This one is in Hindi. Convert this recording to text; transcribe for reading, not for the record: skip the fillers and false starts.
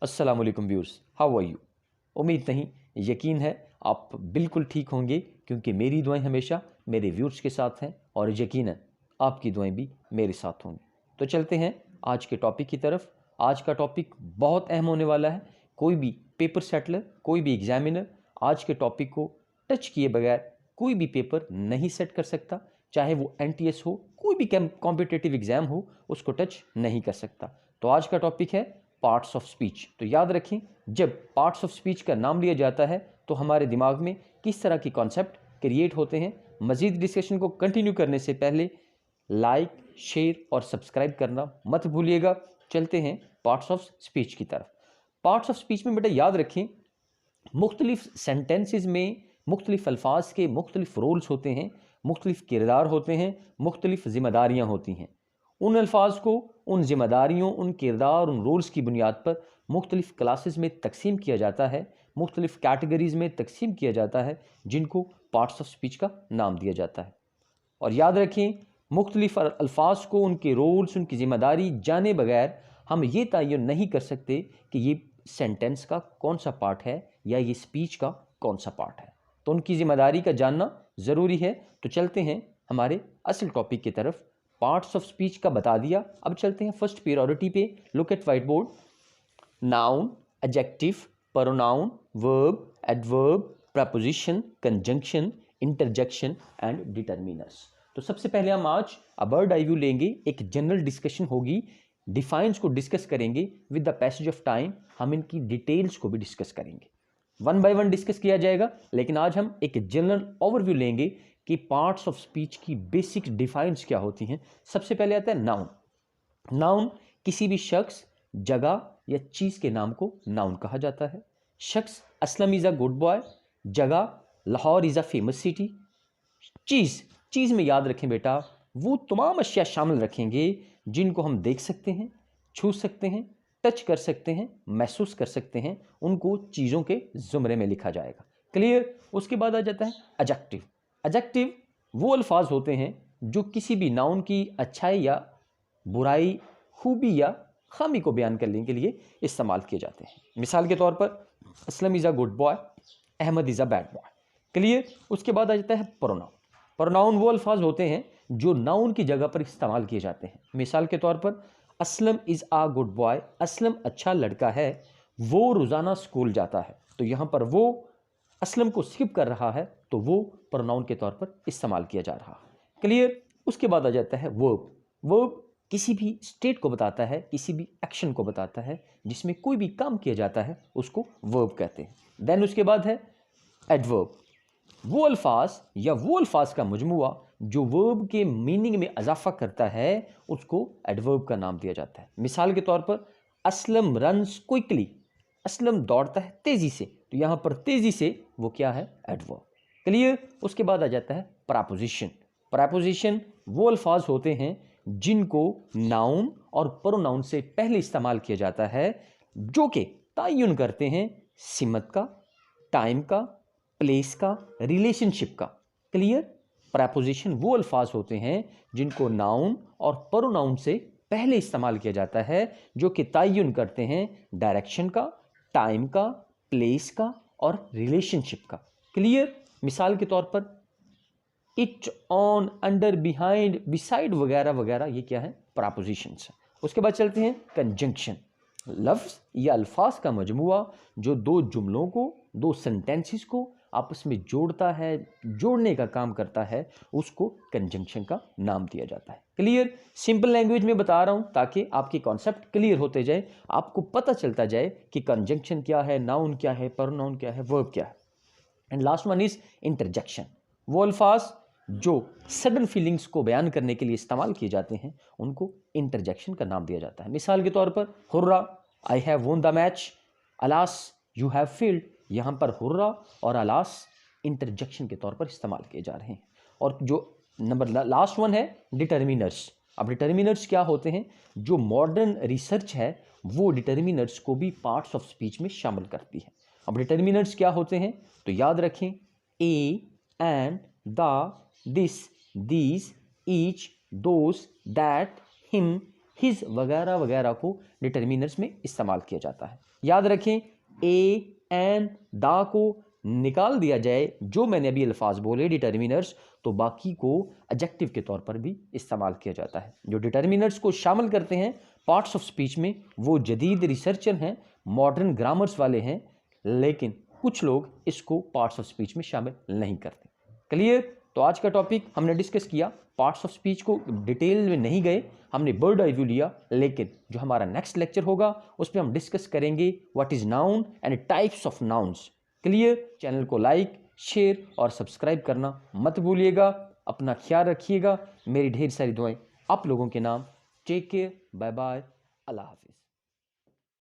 अस्सलाम वालेकुम व्यूअर्स, हाउ आर यू। उम्मीद नहीं, यकीन है आप बिल्कुल ठीक होंगे, क्योंकि मेरी दुआएं हमेशा मेरे व्यूअर्स के साथ हैं और यकीनन आपकी दुआएं भी मेरे साथ होंगी। तो चलते हैं आज के टॉपिक की तरफ। आज का टॉपिक बहुत अहम होने वाला है। कोई भी पेपर सेटलर, कोई भी एग्जामिनर आज के टॉपिक को टच किए बगैर कोई भी पेपर नहीं सेट कर सकता। चाहे वो NTS हो, कोई भी कॉम्पिटिटिव एग्जाम हो, उसको टच नहीं कर सकता। तो आज का टॉपिक है पार्ट्स ऑफ स्पीच। तो याद रखें, जब पार्ट्स ऑफ स्पीच का नाम लिया जाता है तो हमारे दिमाग में किस तरह के कॉन्सेप्ट क्रिएट होते हैं। मजीद डिस्कशन को कंटिन्यू करने से पहले लाइक, शेयर और सब्सक्राइब करना मत भूलिएगा। चलते हैं पार्ट्स ऑफ स्पीच की तरफ। पार्ट्स ऑफ स्पीच में बेटा याद रखें, मुख्तलिफ सेंटेंसेस में मुख्तलिफ अल्फाज के मुख्तलिफ रोल्स होते हैं, मुख्तलिफ किरदार होते हैं, मुख्तलिफ ज़िम्मेदारियाँ होती हैं। उन अल्फाज को उन ज़िम्मेदारियों, उन किरदार, उन रोल्स की बुनियाद पर मुख्तलिफ क्लासेस में तकसीम किया जाता है, मुख्तलिफ कैटेगरीज में तकसीम किया जाता है, जिनको पार्ट्स ऑफ स्पीच का नाम दिया जाता है। और याद रखें, मुख्तलिफ अल्फाज को, उनके रोल्स, उनकी ज़िम्मेदारी जाने बगैर हम ये तयन नहीं कर सकते कि ये सेंटेंस का कौन सा पार्ट है या ये स्पीच का कौन सा पार्ट है। तो उनकी ज़िम्मेदारी का जानना ज़रूरी है। तो चलते हैं हमारे असल टॉपिक की तरफ। पार्ट्स ऑफ स्पीच का बता दिया, अब चलते हैं फर्स्ट प्रायोरिटी पे। Look at white board. Noun, adjective, pronoun, verb, adverb, preposition, conjunction, interjection and determiners. तो सबसे पहले हम आज बर्ड आई व्यू लेंगे, एक जनरल डिस्कशन होगी, डिफाइंस को डिस्कस करेंगे। With the passage of time हम इनकी डिटेल्स को भी डिस्कस करेंगे, वन बाय वन डिस्कस किया जाएगा। लेकिन आज हम एक जनरल ओवरव्यू लेंगे कि पार्ट्स ऑफ स्पीच की बेसिक डिफाइंस क्या होती हैं। सबसे पहले आता है नाउन। नाउन किसी भी शख्स, जगह या चीज़ के नाम को नाउन कहा जाता है। शख्स Aslam is a good boy, जगह Lahore is a famous city. चीज़ में याद रखें बेटा, वो तमाम अशिया शामिल रखेंगे जिनको हम देख सकते हैं, छू सकते हैं, टच कर सकते हैं, महसूस कर सकते हैं, उनको चीज़ों के ज़ुमरे में लिखा जाएगा। क्लियर। उसके बाद आ जाता है एडजेक्टिव। एडजेक्टिव वो अल्फाज होते हैं जो किसी भी नाउन की अच्छाई या बुराई, खूबी या खामी को बयान करने के लिए इस्तेमाल किए जाते हैं। मिसाल के तौर पर Aslam is a good boy, Ahmed is a bad boy. Clear. उसके बाद आ जाता है प्रोनाउन। प्रोनाउन वो अल्फाज होते हैं जो नाउन की जगह पर इस्तेमाल किए जाते हैं। मिसाल के तौर पर Aslam is a good boy, Aslam अच्छा लड़का है, वो रोज़ाना स्कूल जाता है। तो यहाँ पर वो असलम को स्किप कर रहा है, तो वो प्रोनाउन के तौर पर इस्तेमाल किया जा रहा है। क्लियर। उसके बाद आ जाता है वर्ब। वर्ब किसी भी स्टेट को बताता है, किसी भी एक्शन को बताता है, जिसमें कोई भी काम किया जाता है, उसको वर्ब कहते हैं। देन उसके बाद है एडवर्ब। वो अल्फाज या वो अल्फाज का मजमुआ जो वर्ब के मीनिंग में इजाफा करता है, उसको एडवर्ब का नाम दिया जाता है। मिसाल के तौर पर असलम रन्स क्विकली, असलम दौड़ता है तेजी से, तो यहाँ पर तेजी से वो क्या है, एडवर्ब। क्लियर। उसके बाद आ जाता है प्रपोजिशन। प्रपोजिशन वो अल्फाज होते हैं जिनको नाउन और प्रोनाउन से पहले इस्तेमाल किया जाता है, जो कि तयन करते हैं सिमत का, टाइम का, प्लेस का, रिलेशनशिप का। क्लियर। प्रपोजिशन वो अल्फाज होते हैं जिनको नाउन और प्रोनाउन से पहले इस्तेमाल किया जाता है, जो कि तयन करते हैं डायरेक्शन का, टाइम का, प्लेस का और रिलेशनशिप का। क्लियर। मिसाल के तौर पर it, on, under, behind, beside वगैरह वगैरह, ये क्या है, प्रपोजिशंस। उसके बाद चलते हैं कंजंक्शन। लफ्ज़ या अल्फाज का मजमुआ जो दो जुमलों को, दो सेंटेंसेस को आपस में जोड़ता है, जोड़ने का काम करता है, उसको कंजंक्शन का नाम दिया जाता है। क्लियर। सिंपल लैंग्वेज में बता रहा हूं ताकि आपके कॉन्सेप्ट क्लियर होते जाए, आपको पता चलता जाए कि कंजंक्शन क्या है, नाउन क्या है, प्रोनाउन क्या है, वर्ब क्या है। And last one is interjection. वो अल्फाज जो सडन फीलिंग्स को बयान करने के लिए इस्तेमाल किए जाते हैं, उनको इंटरजेक्शन का नाम दिया जाता है। मिसाल के तौर पर hurrah, I have won the match, alas you have field. यहाँ पर हुर्रा और अलास इंटरजेक्शन के तौर पर इस्तेमाल किए जा रहे हैं। और जो नंबर लास्ट वन है डिटर्मिनर्स। अब डिटर्मिनर्स क्या होते हैं, जो मॉडर्न रिसर्च है वो डिटर्मिनर्स को भी पार्ट्स ऑफ स्पीच में शामिल करती है। अब डिटर्मिनर्स क्या होते हैं, तो याद रखें, a, and, the, this, these, each, those, that, him, his वगैरह वगैरह को डिटर्मिनर्स में इस्तेमाल किया जाता है। याद रखें, ए, एन, दा को निकाल दिया जाए, जो मैंने अभी अल्फाज बोले डिटर्मिनर्स, तो बाकी को एडजेक्टिव के तौर पर भी इस्तेमाल किया जाता है। जो डिटर्मिनर्स को शामिल करते हैं पार्ट्स ऑफ स्पीच में, वो जदीद रिसर्चर हैं, मॉडर्न ग्रामर्स वाले हैं, लेकिन कुछ लोग इसको पार्ट्स ऑफ स्पीच में शामिल नहीं करते। क्लियर? तो आज का टॉपिक हमने डिस्कस किया, पार्ट्स ऑफ स्पीच को डिटेल में नहीं गए, हमने बर्ड आई व्यू लिया, लेकिन जो हमारा नेक्स्ट लेक्चर होगा उसमें हम डिस्कस करेंगे what is noun and types of nouns. Clear? Channel को लाइक, शेयर और सब्सक्राइब करना मत भूलिएगा। अपना ख्याल रखिएगा। मेरी ढेर सारी दुआएं आप लोगों के नाम। टेक केयर, बाय बाय, अल्लाह हाफिज़।